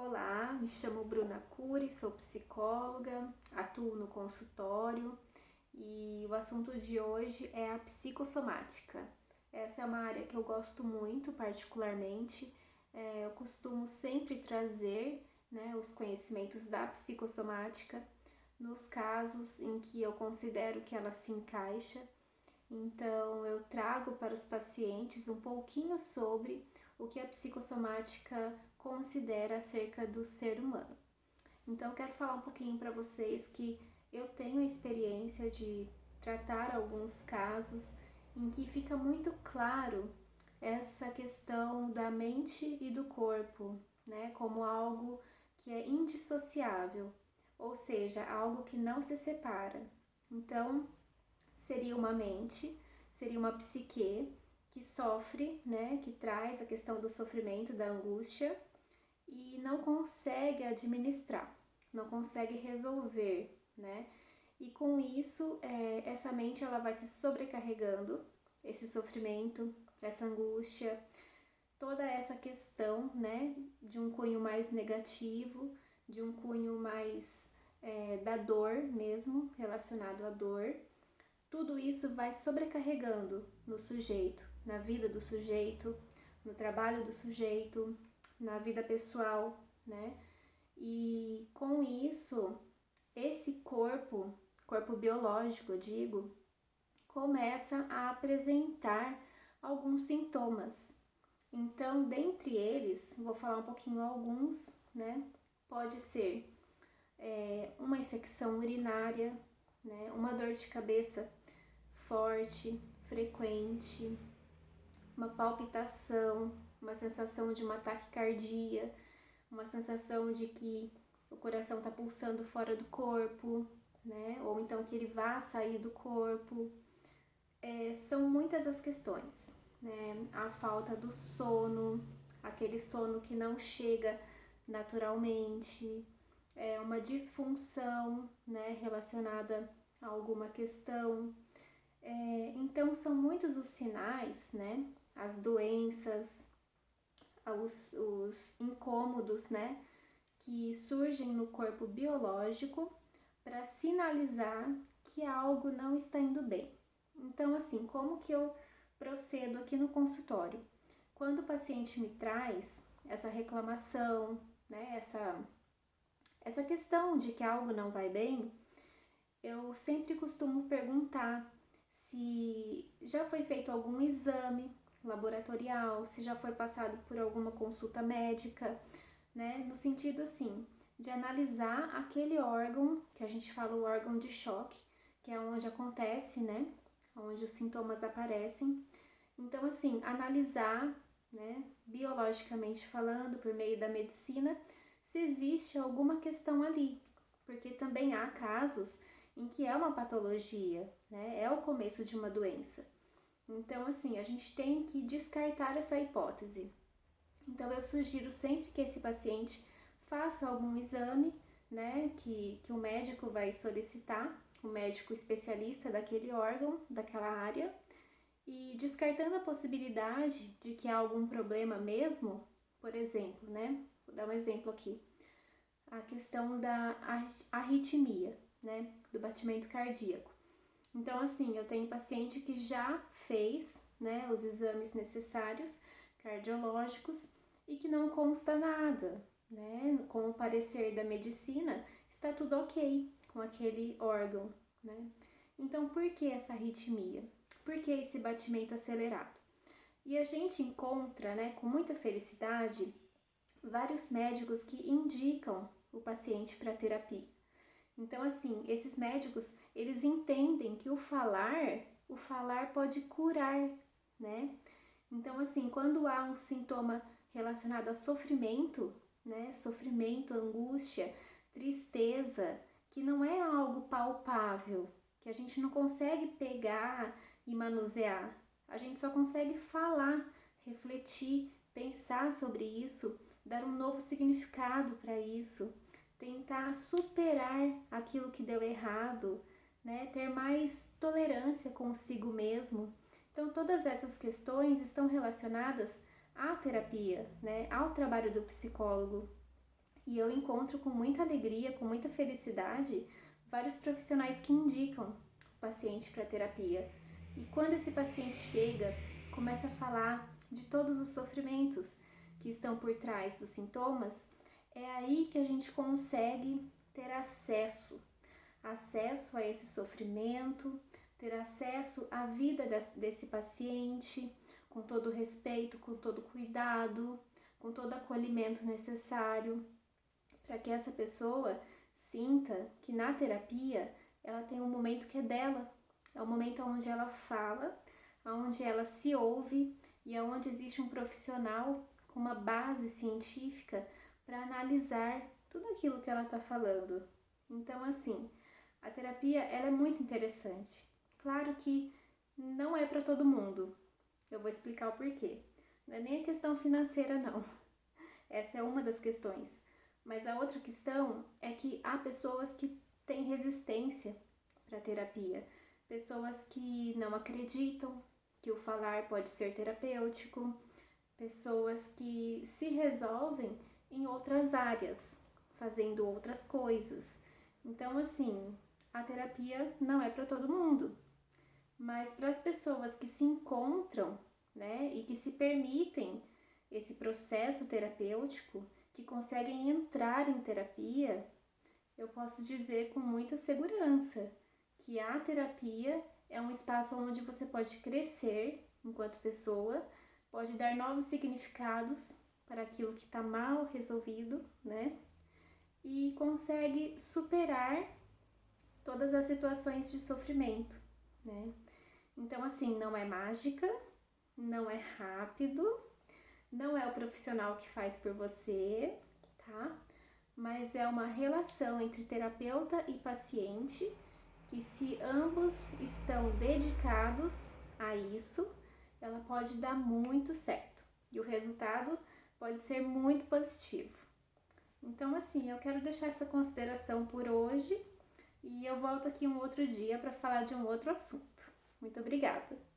Olá, me chamo Bruna Cury, sou psicóloga, atuo no consultório e o assunto de hoje é a psicossomática. Essa é uma área que eu gosto muito, particularmente. Eu costumo sempre trazer, os conhecimentos da psicossomática nos casos em que eu considero que ela se encaixa. Então, eu trago para os pacientes um pouquinho sobre o que a psicossomática considera acerca do ser humano. Então, eu quero falar um pouquinho para vocês que eu tenho a experiência de tratar alguns casos em que fica muito claro essa questão da mente e do corpo, como algo que é indissociável, ou seja, algo que não se separa. Então, seria uma mente, seria uma psique que sofre, que traz a questão do sofrimento, da angústia e não consegue administrar, não consegue resolver, E com isso, essa mente ela vai se sobrecarregando, esse sofrimento, essa angústia, toda essa questão, de um cunho mais negativo, de um cunho mais da dor mesmo, relacionado à dor. Tudo isso vai sobrecarregando no sujeito, na vida do sujeito, no trabalho do sujeito, na vida pessoal, E com isso, esse corpo biológico, eu digo, começa a apresentar alguns sintomas. Então, dentre eles, vou falar um pouquinho alguns, Pode ser uma infecção urinária, uma dor de cabeça forte, frequente, uma palpitação, uma sensação de uma taquicardia, uma sensação de que o coração está pulsando fora do corpo, Ou então que ele vá sair do corpo. São muitas as questões, A falta do sono, aquele sono que não chega naturalmente, uma disfunção, relacionada a alguma questão. Então, são muitos os sinais, As doenças, os incômodos, Que surgem no corpo biológico para sinalizar que algo não está indo bem. Então, assim, como que eu procedo aqui no consultório? Quando o paciente me traz essa reclamação, essa questão de que algo não vai bem, eu sempre costumo perguntar se já foi feito algum exame laboratorial, se já foi passado por alguma consulta médica, No sentido assim, de analisar aquele órgão, que a gente fala o órgão de choque, que é onde acontece, Onde os sintomas aparecem. Então, assim, analisar, biologicamente falando, por meio da medicina, se existe alguma questão ali, porque também há casos em que é uma patologia, É o começo de uma doença. Então, assim, a gente tem que descartar essa hipótese. Então, eu sugiro sempre que esse paciente faça algum exame, que o médico vai solicitar, o médico especialista daquele órgão, daquela área, e descartando a possibilidade de que há algum problema mesmo, por exemplo, Vou dar um exemplo aqui. A questão da arritmia, do batimento cardíaco. Então, assim, eu tenho paciente que já fez, os exames necessários cardiológicos e que não consta nada, Com o parecer da medicina, está tudo ok com aquele órgão, Então, por que essa arritmia? Por que esse batimento acelerado? E a gente encontra, com muita felicidade, vários médicos que indicam o paciente para terapia. Então, assim, esses médicos, eles entendem que o falar pode curar, Então, assim, quando há um sintoma relacionado a sofrimento, Sofrimento, angústia, tristeza, que não é algo palpável, que a gente não consegue pegar e manusear. A gente só consegue falar, refletir, pensar sobre isso, dar um novo significado para isso, tentar superar aquilo que deu errado, Ter mais tolerância consigo mesmo. Então, todas essas questões estão relacionadas à terapia, Ao trabalho do psicólogo. E eu encontro com muita alegria, com muita felicidade, vários profissionais que indicam o paciente para terapia. E quando esse paciente chega, começa a falar de todos os sofrimentos que estão por trás dos sintomas, é aí que a gente consegue ter acesso a esse sofrimento, ter acesso à vida desse paciente, com todo o respeito, com todo o cuidado, com todo o acolhimento necessário, para que essa pessoa sinta que na terapia ela tem um momento que é dela, é um momento onde ela fala, onde ela se ouve e onde existe um profissional com uma base científica para analisar tudo aquilo que ela está falando. Então, assim, a terapia ela é muito interessante. Claro que não é para todo mundo. Eu vou explicar o porquê. Não é nem a questão financeira, não. Essa é uma das questões. Mas a outra questão é que há pessoas que têm resistência para a terapia. Pessoas que não acreditam que o falar pode ser terapêutico. Pessoas que se resolvem em outras áreas, fazendo outras coisas. Então, assim, a terapia não é para todo mundo. Mas para as pessoas que se encontram, né, e que se permitem esse processo terapêutico, que conseguem entrar em terapia, eu posso dizer com muita segurança que a terapia é um espaço onde você pode crescer enquanto pessoa, pode dar novos significados para aquilo que está mal resolvido, né? E consegue superar todas as situações de sofrimento, né? Então, assim, não é mágica, não é rápido, não é o profissional que faz por você, tá? Mas é uma relação entre terapeuta e paciente que, se ambos estão dedicados a isso, ela pode dar muito certo e o resultado pode ser muito positivo. Então, assim, eu quero deixar essa consideração por hoje e eu volto aqui um outro dia para falar de um outro assunto. Muito obrigada!